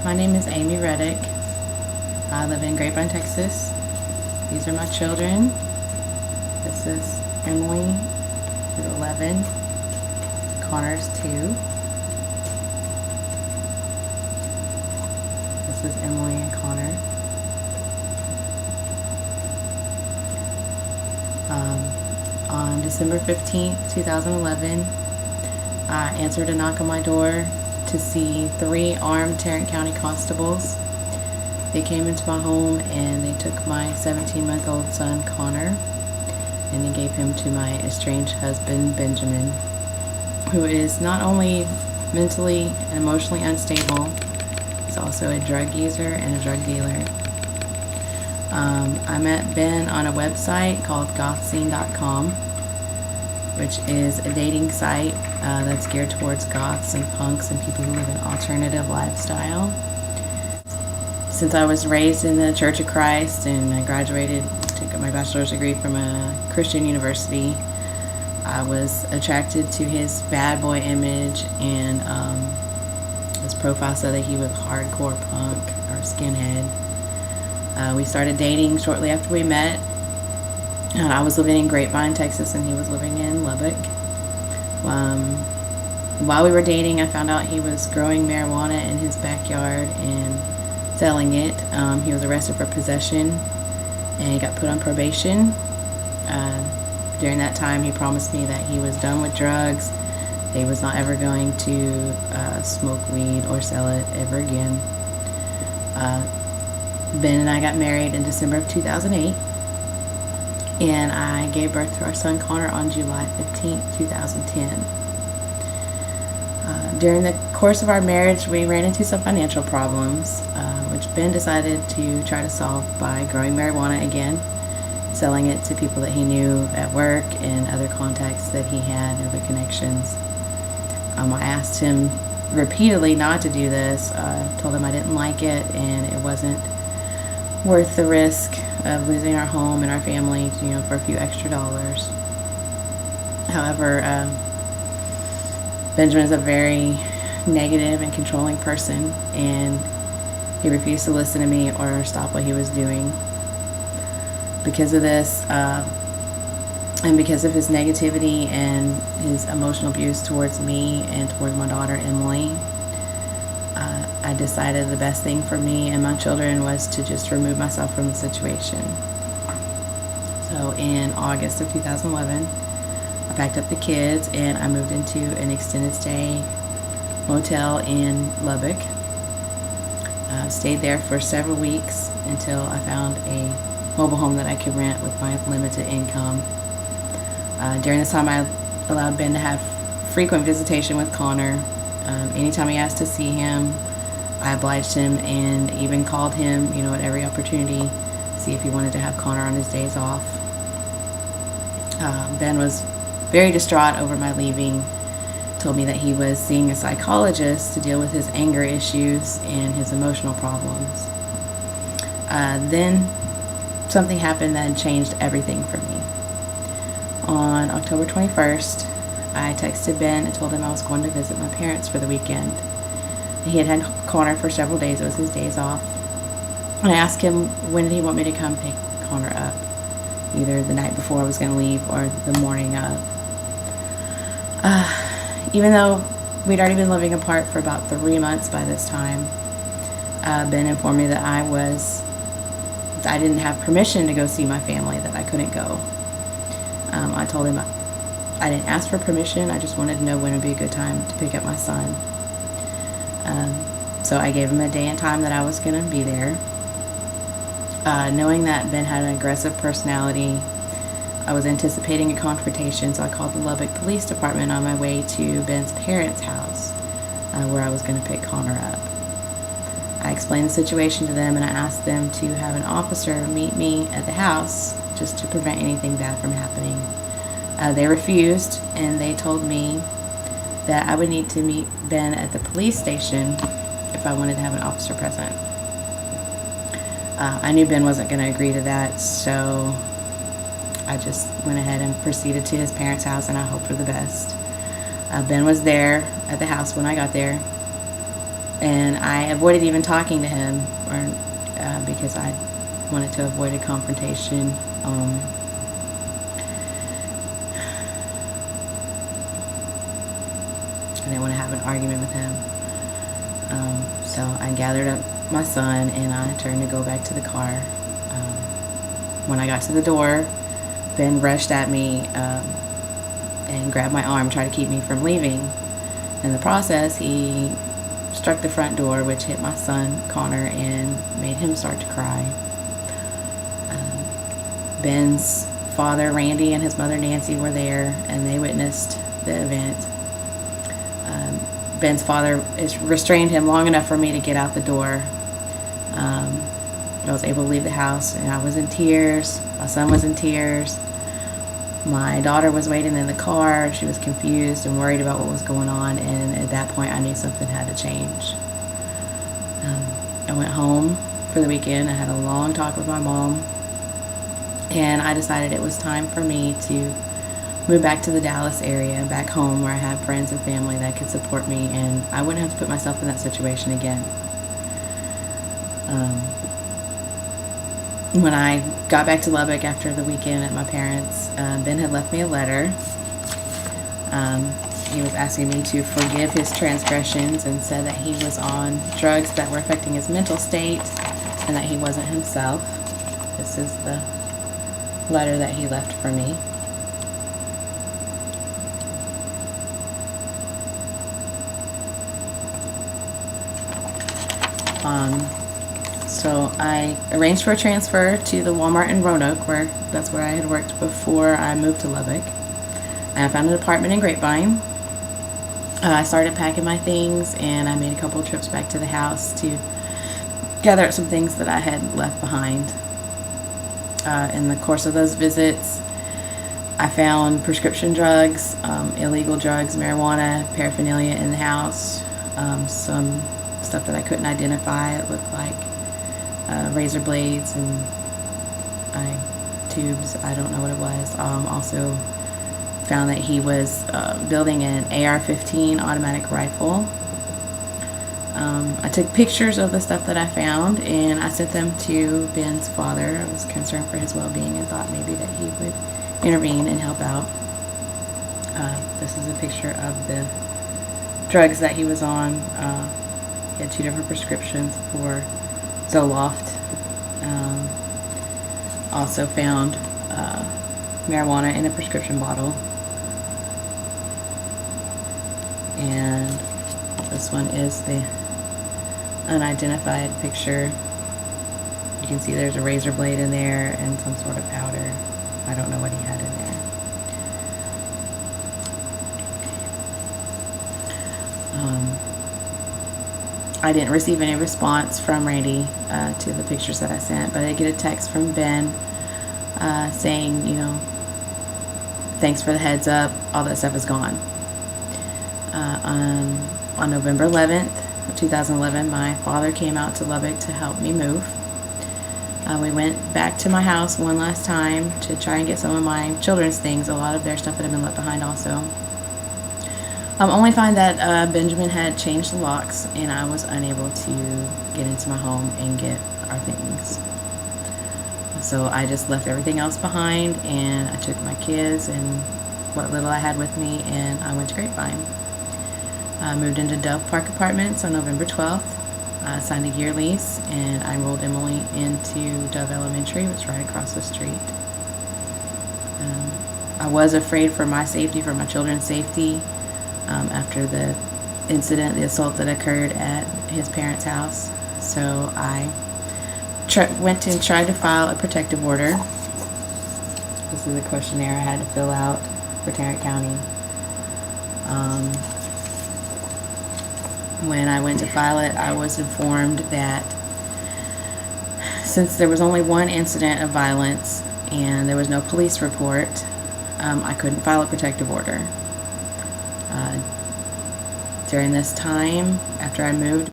My name is Amy Reddick. I live in Grapevine, Texas. These are my children. This is Emily, who's 11. Connor's 2. This is Emily and Connor. On December 15th, 2011, I answered a knock on my door to see 3 armed Tarrant County constables. They came into my home and they took my 17-month-old son, Connor, and they gave him to my estranged husband, Benjamin, who is not only mentally and emotionally unstable, he's also a drug user and a drug dealer. I met Ben on a website called gothscene.com, which is a dating site that's geared towards goths and punks and people who live an alternative lifestyle. Since I was raised in the Church of Christ and I graduated, took my bachelor's degree from a Christian university, I was attracted to his bad boy image, and his profile said that he was hardcore punk or skinhead. We started dating shortly after we met. And I was living in Grapevine, Texas, and he was living in Lubbock. While we were dating, I found out he was growing marijuana in his backyard and selling it. He was arrested for possession, and he got put on probation. During that time, he promised me that he was done with drugs. He was not ever going to smoke weed or sell it ever again. Ben and I got married in December of 2008, and I gave birth to our son Connor on July 15th, 2010. During the course of our marriage, we ran into some financial problems, which Ben decided to try to solve by growing marijuana again, selling it to people that he knew at work and other contacts that he had, other connections. I asked him repeatedly not to do this. Told him I didn't like it and it wasn't worth the risk of losing our home and our family, for a few extra dollars. However, Benjamin is a very negative and controlling person, and he refused to listen to me or stop what he was doing. Because of this, and because of his negativity and his emotional abuse towards me and towards my daughter, Emily, I decided the best thing for me and my children was to just remove myself from the situation. So in August of 2011, I packed up the kids and I moved into an extended stay motel in Lubbock. Stayed there for several weeks until I found a mobile home that I could rent with my limited income. During this time, I allowed Ben to have frequent visitation with Connor. Anytime he asked to see him, I obliged him and even called him, at every opportunity to see if he wanted to have Connor on his days off. Ben was very distraught over my leaving, told me that he was seeing a psychologist to deal with his anger issues and his emotional problems. Then something happened that changed everything for me. On October 21st, I texted Ben and told him I was going to visit my parents for the weekend. He had Connor for several days. It was his days off. And I asked him when did he want me to come pick Connor up, either the night before I was going to leave or the morning of. Even though we'd already been living apart for about 3 months by this time, Ben informed me that I didn't have permission to go see my family, that I couldn't go. I told him I didn't ask for permission. I just wanted to know when would be a good time to pick up my son. So I gave him a day and time that I was going to be there. Knowing that Ben had an aggressive personality, I was anticipating a confrontation, so I called the Lubbock Police Department on my way to Ben's parents' house, where I was going to pick Connor up. I explained the situation to them and I asked them to have an officer meet me at the house just to prevent anything bad from happening. They refused, and they told me that I would need to meet Ben at the police station if I wanted to have an officer present. I knew Ben wasn't going to agree to that, so I just went ahead and proceeded to his parents' house, and I hoped for the best. Ben was there at the house when I got there. And I avoided even talking to him, because I wanted to avoid a confrontation. I didn't want to have an argument with him. So I gathered up my son and I turned to go back to the car. When I got to the door, Ben rushed at me and grabbed my arm, tried to keep me from leaving. In the process, he struck the front door, which hit my son, Connor, and made him start to cry. Ben's father, Randy, and his mother, Nancy, were there, and they witnessed the event. Ben's father restrained him long enough for me to get out the door. I was able to leave the house, and I was in tears. My son was in tears. My daughter was waiting in the car. She was confused and worried about what was going on, and at that point I knew something had to change. I went home for the weekend. I had a long talk with my mom, and I decided it was time for me to move back to the Dallas area, back home where I have friends and family that could support me, and I wouldn't have to put myself in that situation again. When I got back to Lubbock after the weekend at my parents', Ben had left me a letter. He was asking me to forgive his transgressions and said that he was on drugs that were affecting his mental state and that he wasn't himself. This is the letter that he left for me. So I arranged for a transfer to the Walmart in Roanoke, that's where I had worked before I moved to Lubbock. I found an apartment in Grapevine. I started packing my things, and I made a couple of trips back to the house to gather up some things that I had left behind. In the course of those visits, I found prescription drugs, illegal drugs, marijuana, paraphernalia in the house, some stuff that I couldn't identify. It looked like razor blades and tubes. I don't know what it was. Also found that he was building an AR-15 automatic rifle. I took pictures of the stuff that I found, and I sent them to Ben's father. I was concerned for his well-being and thought maybe that he would intervene and help out. This is a picture of the drugs that he was on. He had 2 different prescriptions for Zoloft. Also found marijuana in a prescription bottle. And this one is the unidentified picture. You can see there's a razor blade in there and some sort of powder. I don't know what he had in there. I didn't receive any response from Randy to the pictures that I sent, but I did get a text from Ben saying, thanks for the heads up, all that stuff is gone. On November 11th, 2011, my father came out to Lubbock to help me move. We went back to my house one last time to try and get some of my children's things. A lot of their stuff had been left behind also. Only find that Benjamin had changed the locks, and I was unable to get into my home and get our things. So I just left everything else behind, and I took my kids and what little I had with me, and I went to Grapevine. I moved into Dove Park Apartments on November 12th. I signed a year lease, and I enrolled Emily into Dove Elementary, which is right across the street. I was afraid for my safety, for my children's safety, after the incident, the assault that occurred at his parents' house. So I went and tried to file a protective order. This is a questionnaire I had to fill out for Tarrant County. When I went to file it, I was informed that since there was only one incident of violence and there was no police report, I couldn't file a protective order. During this time, after I moved